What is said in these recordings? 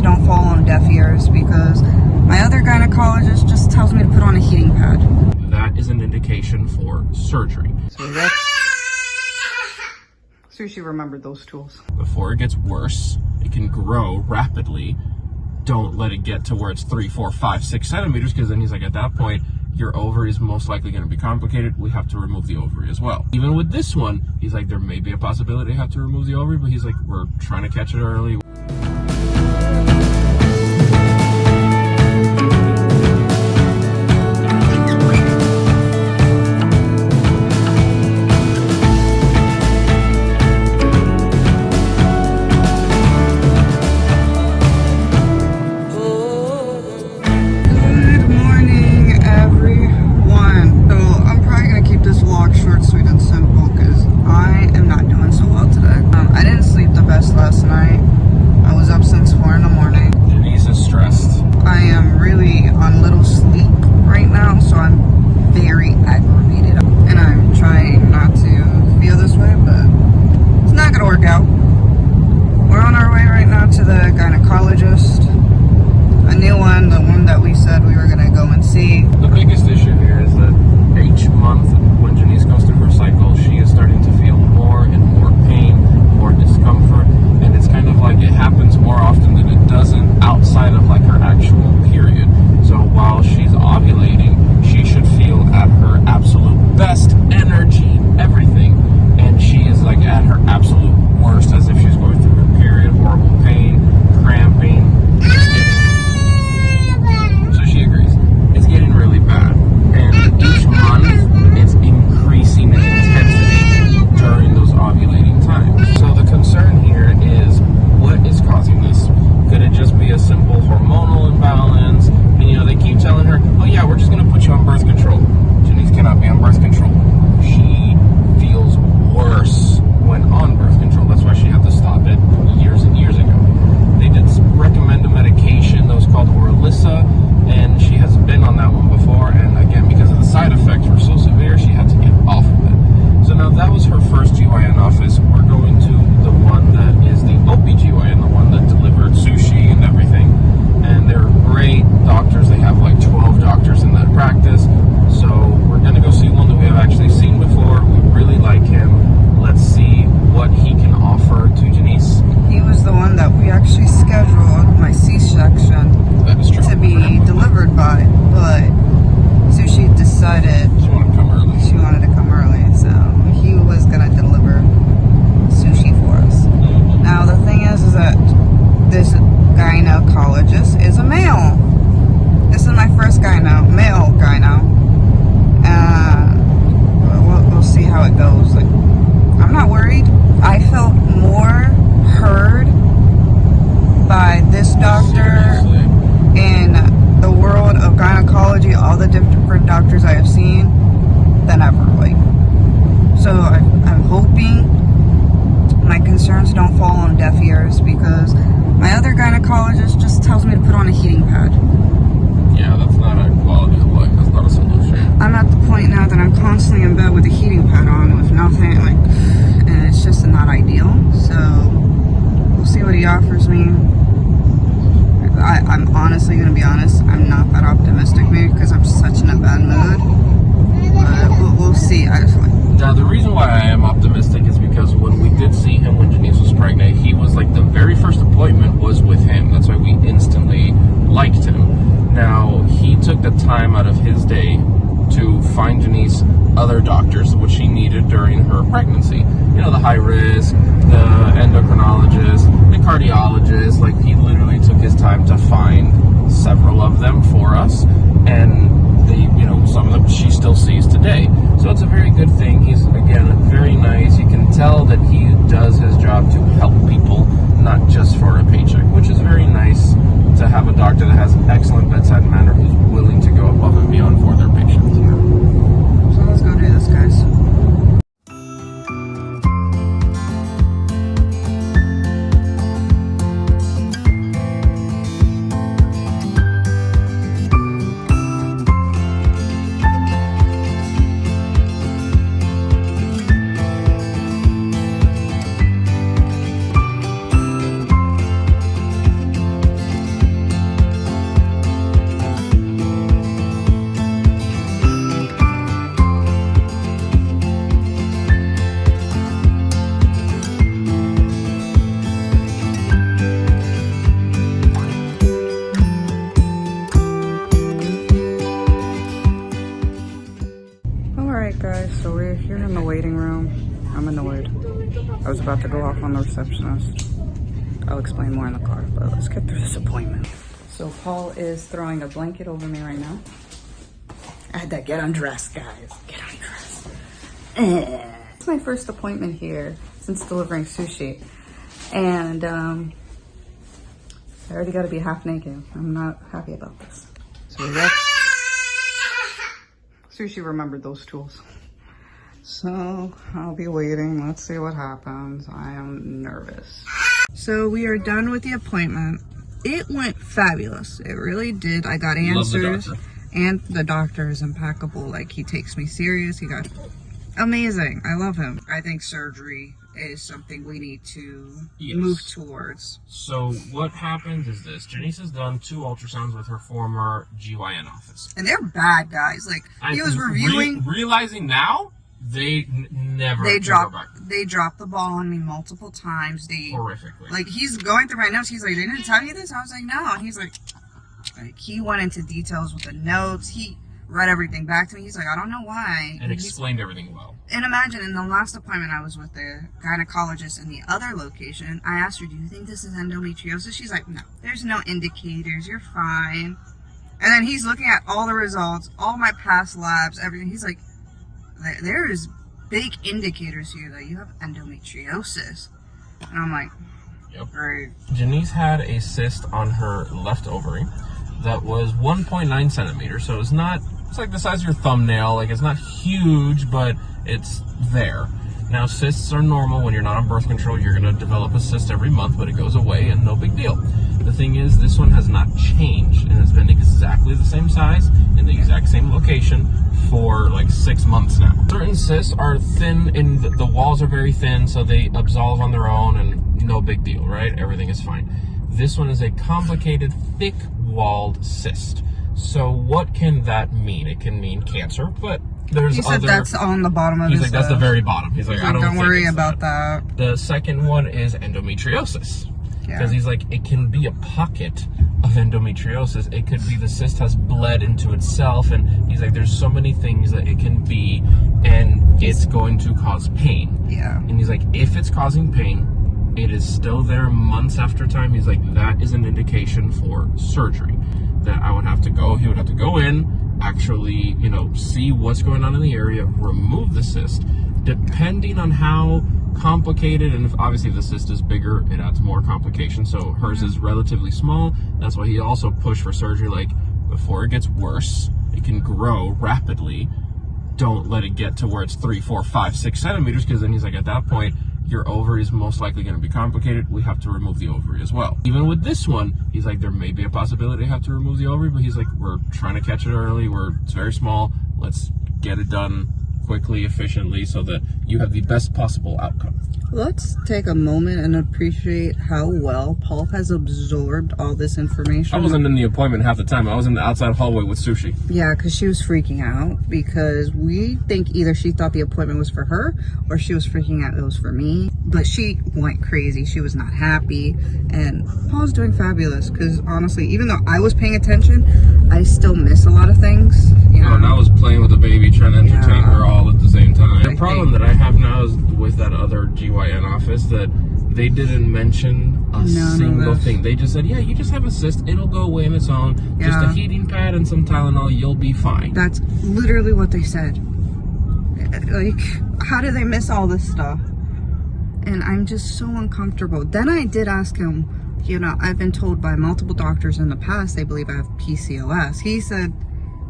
concerns don't fall on deaf ears because my other gynecologist just tells me to put on a heating pad. That is an indication for surgery. So she remembered those tools. Before it gets worse, it can grow rapidly. Don't let it get to where it's 3, 4, 5, 6 centimeters, because then he's like, at that point, your ovary is most likely going to be complicated. We have to remove the ovary as well. Even with this one, he's like, there may be a possibility I have to remove the ovary, but he's like, we're trying to catch it early. Last night. I was up since 4 in the morning. Denise is stressed. I am really on little sleep right now, so I'm very aggravated. And I'm trying not to feel this way, but it's not gonna work out. We're on our way right now to the gynecologist. A new one, the one that we said we were gonna go and see. The biggest issue here is that each month when Janice goes through her cycle, she is starting to feel more and more pain, more discomfort, and it's kind of like it happens more often than it doesn't outside of like her actual period. So while she's ovulating, she should feel at her absolute best energy, everything, and she is like at her absolute worst as if she's going through her period, horrible pain, cramping. So she agrees. It's getting really bad, and each month it's increasing in intensity during those ovulating times. So the concern here is, what is causing this? Could it just be a simple hormonal imbalance? And you know, they keep telling her, oh yeah, we're just going to put you on birth control. Janice cannot be on birth control. She feels worse when on birth control. That's why she had to stop it years and years ago. They did recommend a medication that was called Orlissa, and she has been on that one before, and again, because of the side effects were so severe, she had to get off of it. So now that was her first GYN office. We're going to the one that is the OBGYN, the one that delivered sushi and everything. And they're great doctors. They have like 12 doctors in that practice. So we're going to go see one that we have actually seen before. We really like him. Let's see what he can offer to Janice. He was the one that we actually scheduled my C-section to be delivered by, but Sushi decided She wanted to come early. She wanted to come early, so he was gonna deliver sushi for us. Now the thing is that this gynecologist is a male. This is my first male gyno. We'll see how it goes. Like, I'm not worried. I felt more heard by this doctor in the world of gynecology, all the different doctors I have seen, than ever. Like, so I'm hoping my concerns don't fall on deaf ears because my other gynecologist just tells me to put on a heating pad. Yeah, that's not a quality of life. That's not a solution. I'm at the point now that I'm constantly in bed with a heating pad on with nothing, like, and it's just not ideal. So we'll see what he offers me. I'm honestly going to be honest, I'm not that optimistic maybe because I'm such in a bad mood. But we'll see. Now, the reason why I am optimistic is because when we did see him when Janice was pregnant, he was like, the very first appointment was with him. That's why we instantly liked him. Now, he took the time out of his day to find Janice other doctors, which she needed during her pregnancy. You know, the high risk, the endocrinologist, the cardiologist. Like, he literally took his time to find several of them for us, and they, you know, some of them she still sees today. So it's a very good thing. He's, again, very nice. You can tell that he does his job to help people, not just for a paycheck, which is very nice to have a doctor that has excellent bedside manner who's willing to go above and beyond for their patients. So let's go do this, guys. I was about to go off on the receptionist. I'll explain more in the car, but let's get through this appointment. So Paul is throwing a blanket over me right now. I had to get undressed, guys. Get undressed. It's my first appointment here since delivering sushi. And I already got to be half naked. I'm not happy about this. So we got... Sushi remembered those tools. So I'll be waiting. Let's see what happens. I am nervous. So we are done with the appointment. It went fabulous. It really did. I got answers. And the doctor is impeccable. Like, he takes me serious. He got amazing. I love him. I think surgery is something we need to move towards. So what happens is this. Janice has done 2 ultrasounds with her former GYN office. And they're bad guys. Like, he was reviewing... realizing now, they never... They dropped the ball on me multiple times. Horrifically. Like, he's going through my notes. He's like, they didn't tell you this? I was like, no. And he's like, he went into details with the notes. He read everything back to me. He's like, I don't know why. And explained everything well. And imagine, in the last appointment I was with the gynecologist in the other location, I asked her, do you think this is endometriosis? She's like, no, there's no indicators. You're fine. And then he's looking at all the results, all my past labs, everything. He's like, there is big indicators here that you have endometriosis. And I'm like, yep. Great. Janice had a cyst on her left ovary that was 1.9 centimeters. So it's like the size of your thumbnail. Like, it's not huge, but it's there. Now, cysts are normal. When you're not on birth control, you're going to develop a cyst every month, but it goes away and no big deal. The thing is, this one has not changed and has been exactly the same size in the exact same location for like 6 months now. Certain cysts are thin and the walls are very thin, so they absolve on their own and no big deal, right? Everything is fine. This one is a complicated, thick-walled cyst. So what can that mean? It can mean cancer, but there's he said that's on the bottom of his... He's like, that's the very bottom. He's like, I don't worry about that. The second one is endometriosis. Because he's like, it can be a pocket of endometriosis. It could be the cyst has bled into itself, and he's like, there's so many things that it can be, and it's going to cause pain. Yeah. And he's like, if it's causing pain, it is still there months after time. He's like, that is an indication for surgery. That I would have to go, he would have to go in, actually, see what's going on in the area, remove the cyst. Depending on how complicated, and if obviously the cyst is bigger, it adds more complications. So hers is relatively small. That's why he also pushed for surgery. Like, before it gets worse, it can grow rapidly. Don't let it get to where it's 3, 4, 5, 6 centimeters, because then he's like, at that point, your ovary is most likely going to be complicated. We have to remove the ovary as well. Even with this one, he's like, there may be a possibility to have to remove the ovary, but he's like, we're trying to catch it early. It's very small. Let's get it done quickly, efficiently, so that you have the best possible outcome. Let's take a moment and appreciate how well Paul has absorbed all this information. I wasn't in the appointment half the time. I was in the outside hallway with Sushi. Yeah, because she was freaking out, because we think either she thought the appointment was for her or she was freaking out it was for me. But she went crazy. She was not happy. And Paul's doing fabulous, because honestly, even though I was paying attention, I still miss a lot of things. Oh, and I was playing with the baby, trying to entertain her all at the same time. The problem that I have now is with that other GYN office, that they didn't mention a single thing. They just said, yeah, you just have a cyst, it'll go away on its own. Yeah. Just a heating pad and some Tylenol, you'll be fine. That's literally what they said. Like, how do they miss all this stuff? And I'm just so uncomfortable. Then I did ask him, I've been told by multiple doctors in the past they believe I have PCOS. He said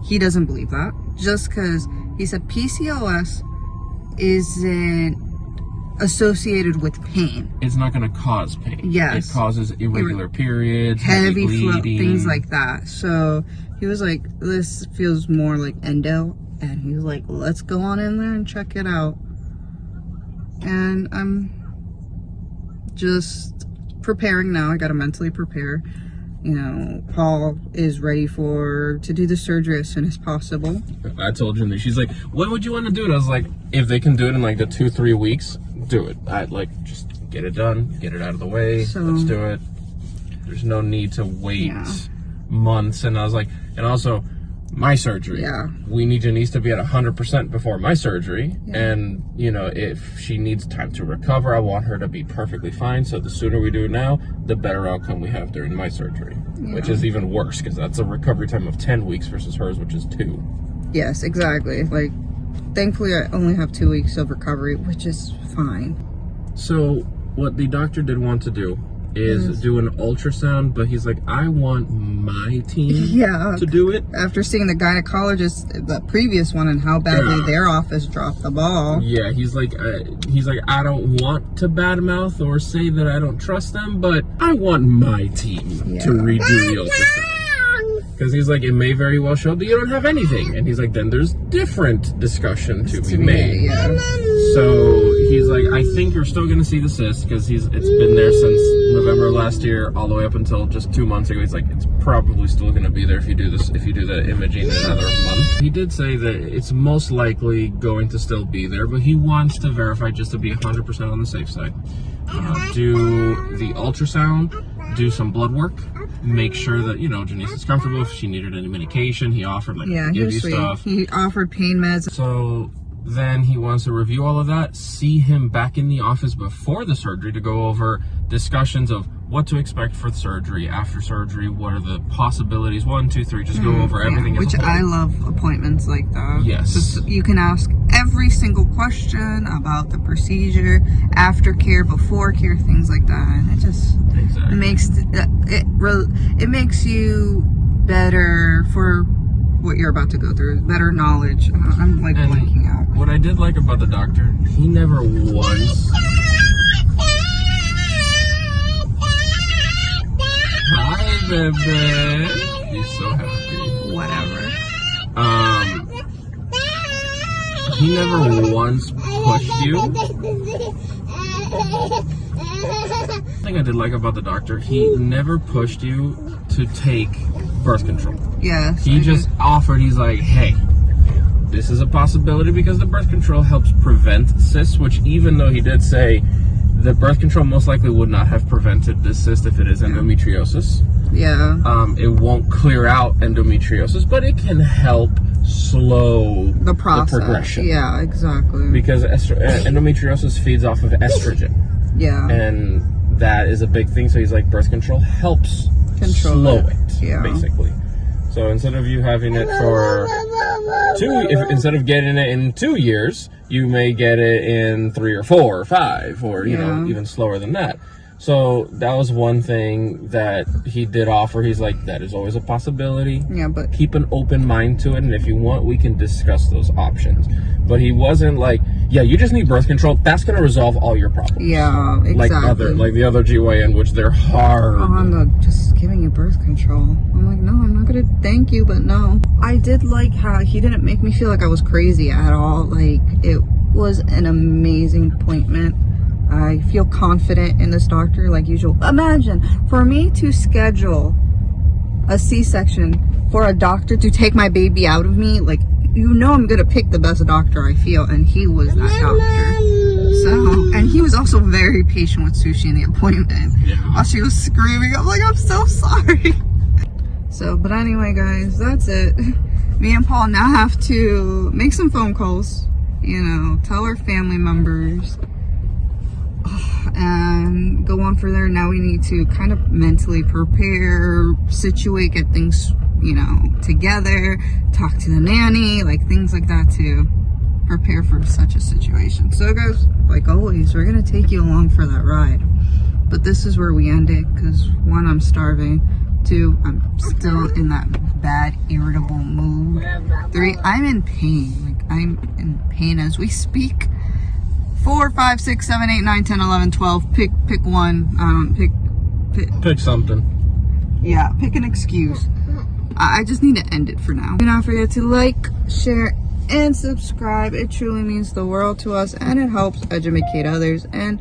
he doesn't believe that, just because he said PCOS isn't associated with pain. It's not going to cause pain. Yes. It causes irregular periods, heavy flow, bleeding, things like that. So he was like, this feels more like endo. And he was like, let's go on in there and check it out. And I'm just preparing now. I got to mentally prepare. Paul is ready to do the surgery as soon as possible. I told Jimmy, she's like, when would you want to do it? I was like, if they can do it in like the 2-3 weeks, do it. I'd like, just get it done, get it out of the way. So, let's do it. There's no need to wait months. And I was like, and also, my surgery. Yeah. We need Janice to be at 100% before my surgery. Yeah. And, you know, if she needs time to recover, I want her to be perfectly fine. So the sooner we do it now, the better outcome we have during my surgery, which is even worse because that's a recovery time of 10 weeks versus hers, which is 2. Yes, exactly. Like, thankfully, I only have 2 weeks of recovery, which is fine. So what the doctor did want to do is do an ultrasound, but he's like, I want my team to do it. After seeing the gynecologist, the previous one, and how badly their office dropped the ball. Yeah, he's like, I don't want to badmouth or say that I don't trust them, but I want my team to redo the ultrasound. Because he's like, it may very well show that you don't have anything. And he's like, then there's different discussion to be made. Yeah. So he's like, I think you're still going to see the cyst because it's been there since November of last year all the way up until just 2 months ago. He's like, it's probably still going to be there if you do the imaging in another month. He did say that it's most likely going to still be there, but he wants to verify just to be 100% on the safe side. Do the ultrasound, do some blood work, make sure that, you know, Janice is comfortable. If she needed any medication, he offered, like, give you stuff. He offered pain meds. So then he wants to review all of that, see him back in the office before the surgery to go over discussions of what to expect for the surgery, after surgery, what are the possibilities, 1, 2, 3, just go over everything. Which I love appointments like that. Yes. So you can ask every single question about the procedure, after care, before care, things like that. And it just makes it makes you better for what you're about to go through, better knowledge. I'm like blanking out. What I did like about the doctor, he never once... Hi, baby. He's so happy. Whatever. He never once pushed you. The thing I did like about the doctor, he never pushed you to take birth control. Yes. He just offered, he's like, hey, this is a possibility because the birth control helps prevent cysts, which even though he did say the birth control most likely would not have prevented this cyst if it is endometriosis. Yeah. It won't clear out endometriosis, but it can help slow the progression. Yeah, exactly. Because endometriosis feeds off of estrogen. Yeah. And that is a big thing. So he's like, birth control helps slow it, basically. So instead of you having it for instead of getting it in 2 years, you may get it in 3 or 4 or 5, or you know, even slower than that. So that was one thing that he did offer. He's like, that is always a possibility. Yeah, but keep an open mind to it, and if you want, we can discuss those options. But he wasn't like, yeah, you just need birth control. That's going to resolve all your problems. Yeah, exactly. Like the other GYN, which they're hard. Just giving you birth control. I'm like, no, I'm not going to thank you, but no. I did like how he didn't make me feel like I was crazy at all. Like, it was an amazing appointment. I feel confident in this doctor like usual. Imagine, for me to schedule a C-section for a doctor to take my baby out of me, like, you know I'm going to pick the best doctor I feel, and he was that doctor. So, and he was also very patient with Sushi in the appointment. Yeah. While she was screaming, I'm like, I'm so sorry. So, but anyway, guys, that's it. Me and Paul now have to make some phone calls, you know, tell our family members, and go on from there. Now we need to kind of mentally prepare, situate, get things, you know, together, talk to the nanny, like things like that to prepare for such a situation. So guys, like always, we're gonna take you along for that ride, but this is where we end it, because 1, I'm starving, 2, I'm still in that bad irritable mood, 3, I'm in pain. Like, I'm in pain as we speak. 4, 5, 6, 7, 8, 9, 10, 11, 12. Pick one. Pick something. Yeah, pick an excuse. I just need to end it for now. Do not forget to like, share, and subscribe. It truly means the world to us, and it helps educate others. And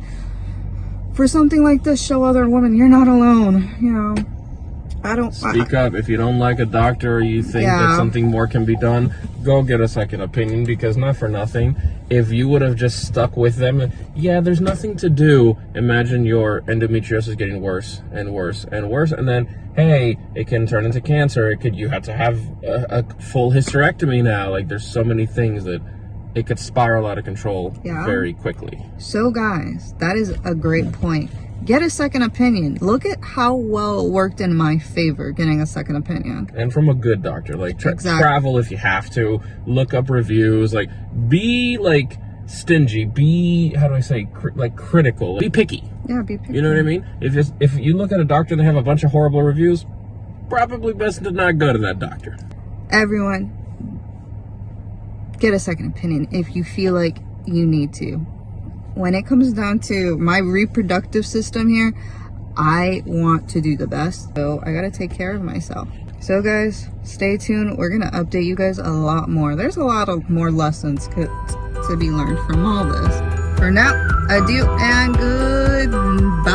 for something like this, show other women you're not alone. You know, Speak up. If you don't like a doctor or you think that something more can be done, go get a second opinion, because not for nothing, if you would have just stuck with them, there's nothing to do. Imagine your endometriosis getting worse and worse and worse, and then, hey, it can turn into cancer. You had to have a full hysterectomy now. Like, there's so many things that it could spiral out of control very quickly. So guys, that is a great point. Get a second opinion. Look at how well it worked in my favor, getting a second opinion. And from a good doctor. Like, travel if you have to. Look up reviews. Like, be, like, stingy. Be, how do I say, critical. Be picky. Yeah, be picky. You know what I mean? If you look at a doctor and they have a bunch of horrible reviews, probably best to not go to that doctor. Everyone, get a second opinion if you feel like you need to. When it comes down to my reproductive system here, I want to do the best, so I gotta take care of myself. So guys, stay tuned. We're gonna update you guys a lot more. There's a lot of more lessons to be learned from all this. For now, adieu and goodbye.